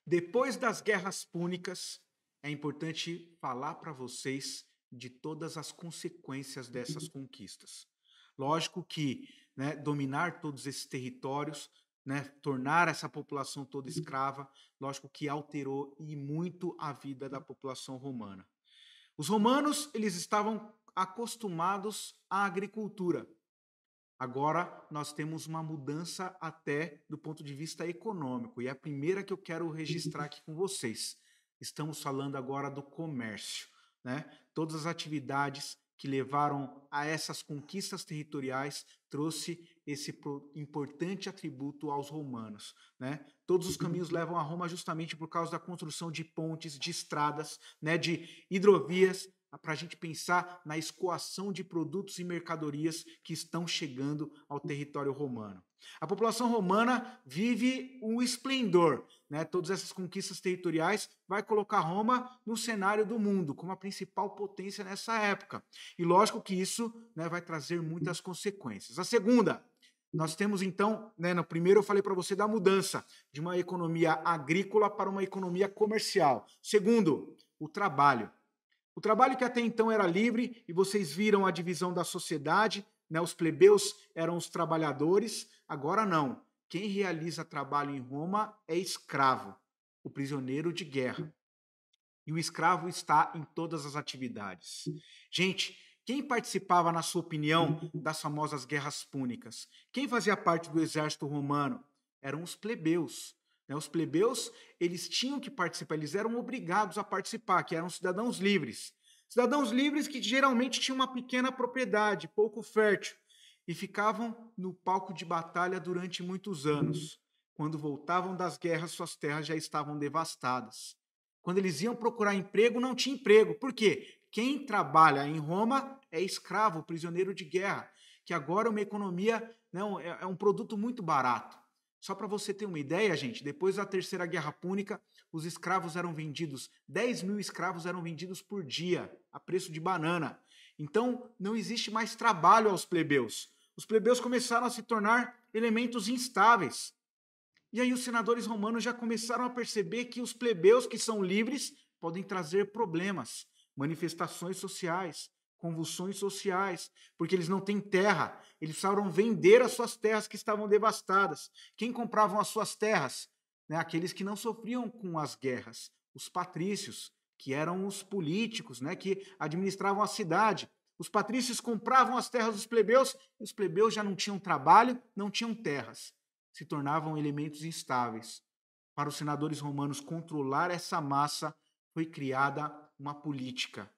Depois das guerras púnicas, é importante falar para vocês de todas as consequências dessas conquistas. Lógico que, né, dominar todos esses territórios, né, tornar essa população toda escrava, lógico que alterou e muito a vida da população romana. Os romanos, eles estavam acostumados à agricultura. Agora nós temos uma mudança até do ponto de vista econômico, e é a primeira que eu quero registrar aqui com vocês. Estamos falando agora do comércio, né? Todas as atividades que levaram a essas conquistas territoriais trouxe esse importante atributo aos romanos, né? Todos os caminhos levam a Roma justamente por causa da construção de pontes, de estradas, né, de hidrovias, para a gente pensar na escoação de produtos e mercadorias que estão chegando ao território romano. A população romana vive um esplendor, né? Todas essas conquistas territoriais vai colocar Roma no cenário do mundo como a principal potência nessa época. E lógico que isso, né, vai trazer muitas consequências. A segunda, nós temos então, né, no primeiro eu falei para você da mudança de uma economia agrícola para uma economia comercial. Segundo, o trabalho. O trabalho que até então era livre, e vocês viram a divisão da sociedade, né? Os plebeus eram os trabalhadores, agora não. Quem realiza trabalho em Roma é escravo, o prisioneiro de guerra. E o escravo está em todas as atividades. Gente, quem participava, na sua opinião, das famosas guerras púnicas? Quem fazia parte do exército romano? Eram os plebeus. Né? Os plebeus, eles tinham que participar, eles eram obrigados a participar, que eram cidadãos livres. Cidadãos livres que geralmente tinham uma pequena propriedade, pouco fértil, e ficavam no palco de batalha durante muitos anos. Quando voltavam das guerras, suas terras já estavam devastadas. Quando eles iam procurar emprego, não tinha emprego. Por quê? Quem trabalha em Roma é escravo, prisioneiro de guerra, que agora é uma economia, não, é um produto muito barato. Só para você ter uma ideia, gente, depois da Terceira Guerra Púnica, os escravos eram vendidos, 10 mil escravos eram vendidos por dia, a preço de banana. Então, não existe mais trabalho aos plebeus. Os plebeus começaram a se tornar elementos instáveis. E aí os senadores romanos já começaram a perceber que os plebeus que são livres podem trazer problemas, manifestações sociais, convulsões sociais, porque eles não têm terra, eles precisaram vender as suas terras que estavam devastadas. Quem compravam as suas terras? Né? Aqueles que não sofriam com as guerras, os patrícios, que eram os políticos, né? Que administravam a cidade. Os patrícios compravam as terras dos plebeus e os plebeus já não tinham trabalho, não tinham terras, se tornavam elementos instáveis. Para os senadores romanos controlar essa massa, foi criada uma política,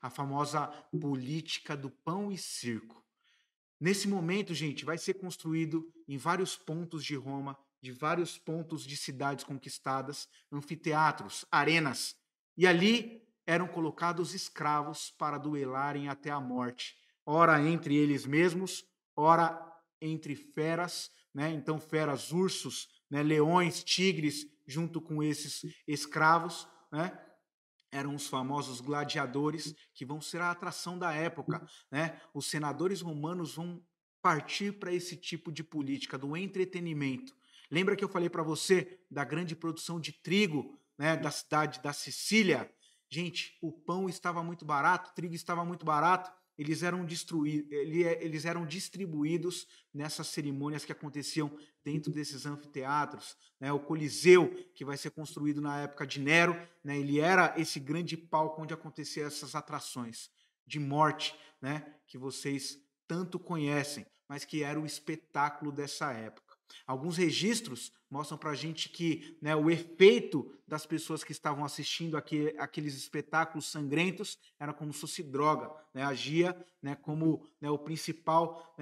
a famosa política do pão e circo. Nesse momento, gente, vai ser construído em vários pontos de Roma, de vários pontos de cidades conquistadas, anfiteatros, arenas, e ali eram colocados escravos para duelarem até a morte, ora entre eles mesmos, ora entre feras, né? Então feras, ursos, né? Leões, tigres, junto com esses escravos, né? Eram os famosos gladiadores, que vão ser a atração da época, né? Os senadores romanos vão partir para esse tipo de política do entretenimento. Lembra que eu falei para você da grande produção de trigo, né, da cidade da Sicília? Gente, o pão estava muito barato, o trigo estava muito barato, eles eram distribuídos nessas cerimônias que aconteciam dentro desses anfiteatros, né? O Coliseu, que vai ser construído na época de Nero, né? Ele era esse grande palco onde aconteciam essas atrações de morte, né? Que vocês tanto conhecem, mas que era o espetáculo dessa época. Alguns registros mostram para a gente que, né, o efeito das pessoas que estavam assistindo aqueles espetáculos sangrentos era como se fosse droga, né, agia, né, como, né, o principal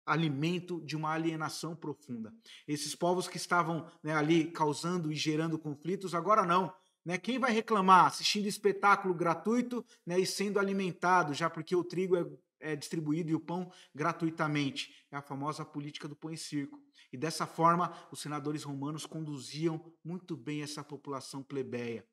alimento de uma alienação profunda. Esses povos que estavam, né, ali causando e gerando conflitos, agora não. Né? Quem vai reclamar assistindo espetáculo gratuito, né, e sendo alimentado, já porque o trigo é distribuído e o pão gratuitamente? É a famosa política do pão e circo. E dessa forma, os senadores romanos conduziam muito bem essa população plebeia.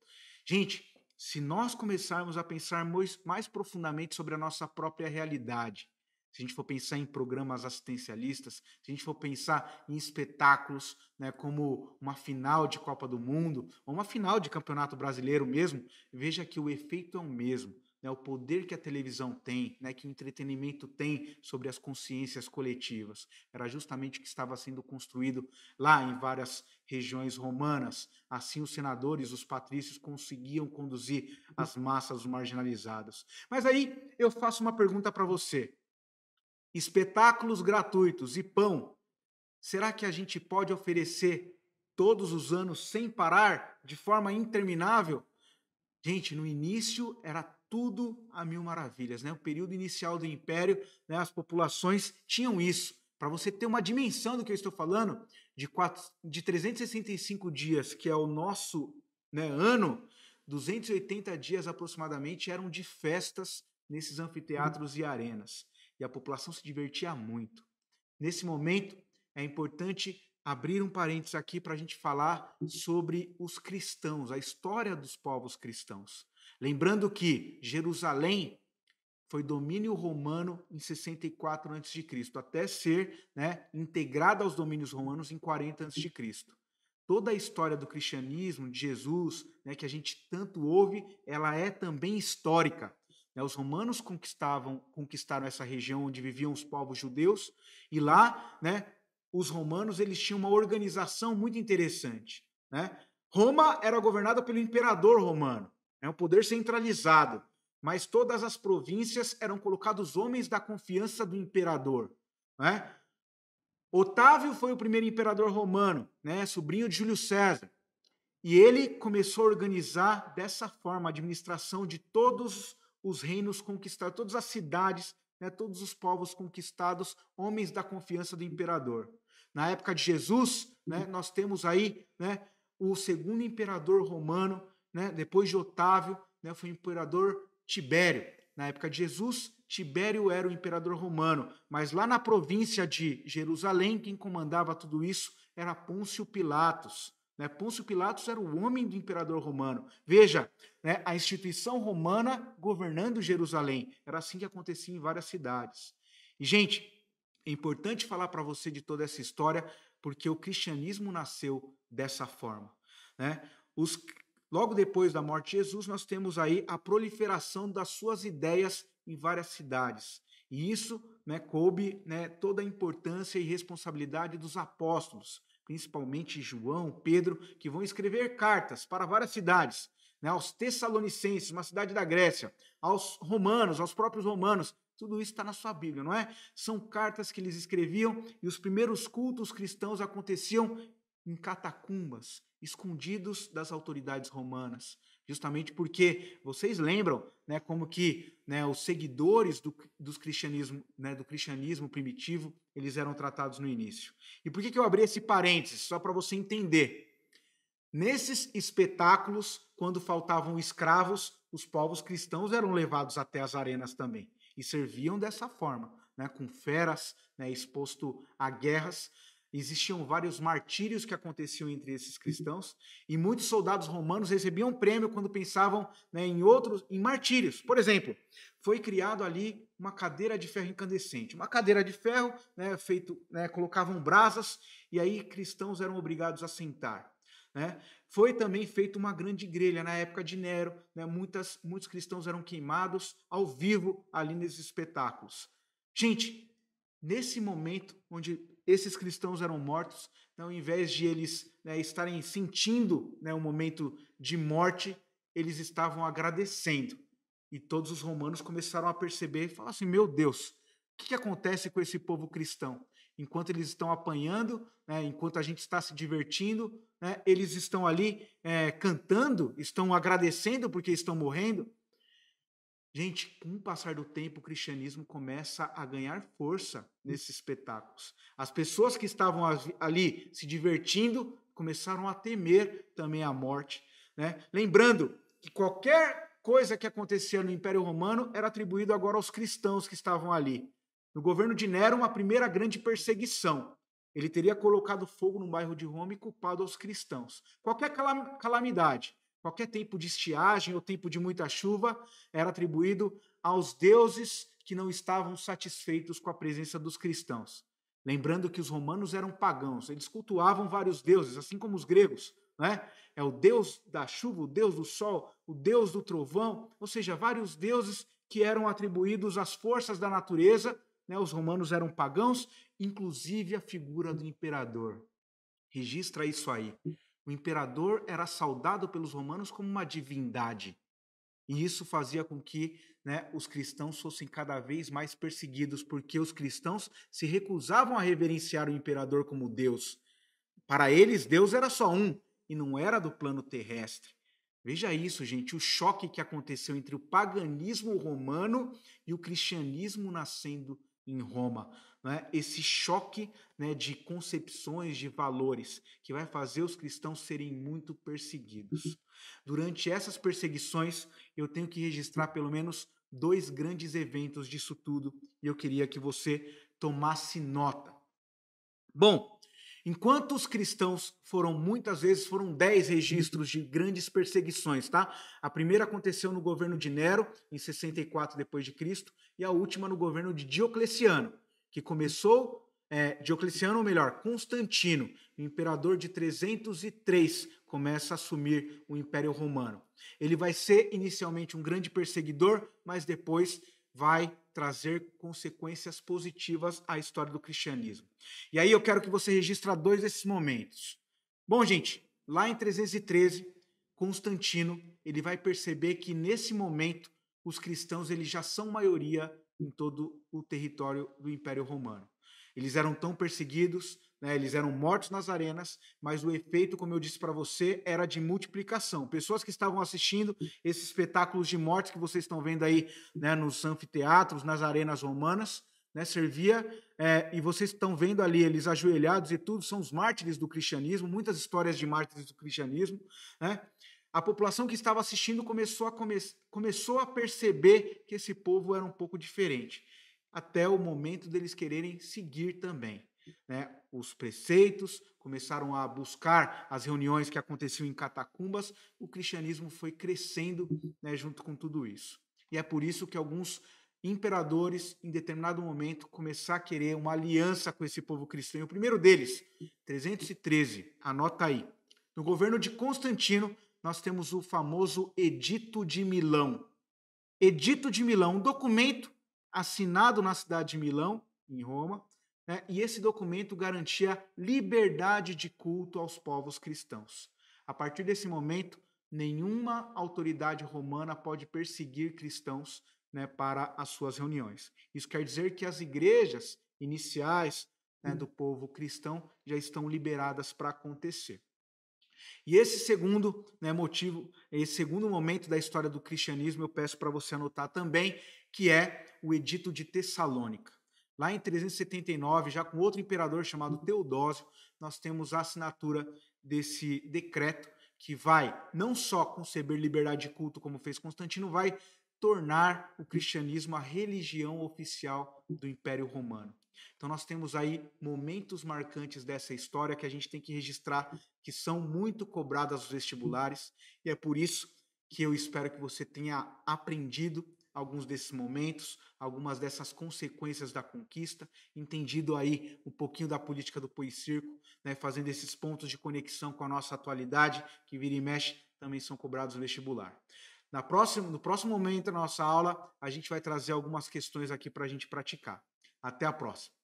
Gente, se nós começarmos a pensar mais profundamente sobre a nossa própria realidade, se a gente for pensar em programas assistencialistas, se a gente for pensar em espetáculos, né, como uma final de Copa do Mundo, ou uma final de Campeonato Brasileiro mesmo, veja que o efeito é o mesmo. Né, o poder que a televisão tem, né, que o entretenimento tem sobre as consciências coletivas. Era justamente o que estava sendo construído lá em várias regiões romanas. Assim, os senadores, os patrícios conseguiam conduzir as massas marginalizadas. Mas aí eu faço uma pergunta para você. Espetáculos gratuitos e pão, será que a gente pode oferecer todos os anos sem parar, de forma interminável? Gente, no início era tudo a mil maravilhas, né? O período inicial do Império, né, as populações tinham isso. Para você ter uma dimensão do que eu estou falando, de 365 dias, que é o nosso, né, ano, 280 dias aproximadamente eram de festas nesses anfiteatros e arenas. E a população se divertia muito. Nesse momento, é importante abrir um parênteses aqui para a gente falar sobre os cristãos, a história dos povos cristãos. Lembrando que Jerusalém foi domínio romano em 64 a.C., até ser, né, integrada aos domínios romanos em 40 a.C. Toda a história do cristianismo, de Jesus, né, que a gente tanto ouve, ela é também histórica. Né? Os romanos conquistaram essa região onde viviam os povos judeus, e lá, né, os romanos eles tinham uma organização muito interessante. Né? Roma era governada pelo imperador romano, é um poder centralizado, mas todas as províncias eram colocados homens da confiança do imperador. Né? Otávio foi o primeiro imperador romano, né, sobrinho de Júlio César. E ele começou a organizar dessa forma a administração de todos os reinos conquistados, todas as cidades, né, todos os povos conquistados, homens da confiança do imperador. Na época de Jesus, né, nós temos aí, né, o segundo imperador romano, né, depois de Otávio, né, foi o imperador Tibério. Na época de Jesus, Tibério era o imperador romano, mas lá na província de Jerusalém, quem comandava tudo isso era Pôncio Pilatos. Né? Pôncio Pilatos era o homem do imperador romano. Veja, né, a instituição romana governando Jerusalém. Era assim que acontecia em várias cidades. E, gente, é importante falar para você de toda essa história, porque o cristianismo nasceu dessa forma. Né? Logo depois da morte de Jesus, nós temos aí a proliferação das suas ideias em várias cidades. E isso, né, coube, né, toda a importância e responsabilidade dos apóstolos, principalmente João, Pedro, que vão escrever cartas para várias cidades, né, aos Tessalonicenses, uma cidade da Grécia, aos romanos, aos próprios romanos. Tudo isso está na sua Bíblia, não é? São cartas que eles escreviam e os primeiros cultos cristãos aconteciam em catacumbas, escondidos das autoridades romanas, justamente porque vocês lembram, né, como que, né, os seguidores do cristianismo primitivo, eles eram tratados no início. E por que eu abri esse parênteses? Só para você entender. Nesses espetáculos, quando faltavam escravos, os povos cristãos eram levados até as arenas também e serviam dessa forma, né, com feras, né, exposto a guerras. Existiam vários martírios que aconteciam entre esses cristãos e muitos soldados romanos recebiam prêmio quando pensavam, né, em martírios. Por exemplo, foi criado ali uma cadeira de ferro incandescente, uma cadeira de ferro, né, colocavam brasas e aí cristãos eram obrigados a sentar. Né? Foi também feita uma grande grelha na época de Nero, né? Muitos cristãos eram queimados ao vivo ali nesses espetáculos. Gente, nesse momento onde esses cristãos eram mortos, né, ao invés de eles, né, estarem sentindo, né, um momento de morte, eles estavam agradecendo. E todos os romanos começaram a perceber e falar assim: meu Deus, o que acontece com esse povo cristão? Enquanto eles estão apanhando, né, enquanto a gente está se divertindo, né, eles estão ali cantando, estão agradecendo porque estão morrendo. Gente, com o passar do tempo, o cristianismo começa a ganhar força nesses espetáculos. As pessoas que estavam ali se divertindo começaram a temer também a morte. Né? Lembrando que qualquer coisa que acontecia no Império Romano era atribuído agora aos cristãos que estavam ali. No governo de Nero, uma primeira grande perseguição. Ele teria colocado fogo no bairro de Roma e culpado aos cristãos. Qualquer calamidade, qualquer tempo de estiagem ou tempo de muita chuva era atribuído aos deuses que não estavam satisfeitos com a presença dos cristãos. Lembrando que os romanos eram pagãos, eles cultuavam vários deuses, assim como os gregos, né? É o deus da chuva, o deus do sol, o deus do trovão, ou seja, vários deuses que eram atribuídos às forças da natureza, né? Os romanos eram pagãos, inclusive a figura do imperador. Registra isso aí. O imperador era saudado pelos romanos como uma divindade. E isso fazia com que, né, os cristãos fossem cada vez mais perseguidos, porque os cristãos se recusavam a reverenciar o imperador como Deus. Para eles, Deus era só um, e não era do plano terrestre. Veja isso, gente, o choque que aconteceu entre o paganismo romano e o cristianismo nascendo em Roma. Né? Esse choque, né, de concepções, de valores, que vai fazer os cristãos serem muito perseguidos. Durante essas perseguições, eu tenho que registrar pelo menos dois grandes eventos disso tudo, e eu queria que você tomasse nota. Bom, enquanto os cristãos muitas vezes foram 10 registros de grandes perseguições, tá? A primeira aconteceu no governo de Nero, em 64 depois de Cristo, e a última no governo de Diocleciano, que começou Diocleciano, ou melhor, Constantino, o imperador de 303, começa a assumir o Império Romano. Ele vai ser inicialmente um grande perseguidor, mas depois vai trazer consequências positivas à história do cristianismo. E aí eu quero que você registre dois desses momentos. Bom, gente, lá em 313, Constantino, ele vai perceber que nesse momento os cristãos eles já são maioria em todo o território do Império Romano. Eles eram tão perseguidos, né, eles eram mortos nas arenas, mas o efeito, como eu disse para você, era de multiplicação. Pessoas que estavam assistindo esses espetáculos de morte que vocês estão vendo aí, né, nos anfiteatros, nas arenas romanas, né, servia, e vocês estão vendo ali eles ajoelhados e tudo, são os mártires do cristianismo, muitas histórias de mártires do cristianismo, né? A população que estava assistindo começou a perceber que esse povo era um pouco diferente, até o momento deles quererem seguir também. Né? Os preceitos começaram a buscar as reuniões que aconteciam em catacumbas, o cristianismo foi crescendo, né, junto com tudo isso. E é por isso que alguns imperadores, em determinado momento, começaram a querer uma aliança com esse povo cristão. E o primeiro deles, 313, anota aí. No governo de Constantino, nós temos o famoso Edito de Milão. Edito de Milão, um documento assinado na cidade de Milão, em Roma, né? E esse documento garantia liberdade de culto aos povos cristãos. A partir desse momento, nenhuma autoridade romana pode perseguir cristãos, né, para as suas reuniões. Isso quer dizer que as igrejas iniciais, né, do povo cristão já estão liberadas para acontecer. E esse segundo, né, motivo, esse segundo momento da história do cristianismo, eu peço para você anotar também, que é o Edito de Tessalônica. Lá em 379, já com outro imperador chamado Teodósio, nós temos a assinatura desse decreto que vai não só conceber liberdade de culto, como fez Constantino, vai tornar o cristianismo a religião oficial do Império Romano. Então nós temos aí momentos marcantes dessa história que a gente tem que registrar, que são muito cobradas nos vestibulares, e é por isso que eu espero que você tenha aprendido alguns desses momentos, algumas dessas consequências da conquista, entendido aí um pouquinho da política do pão e circo, né, fazendo esses pontos de conexão com a nossa atualidade, que vira e mexe, também são cobrados no vestibular. No próximo momento da nossa aula, a gente vai trazer algumas questões aqui para a gente praticar. Até a próxima.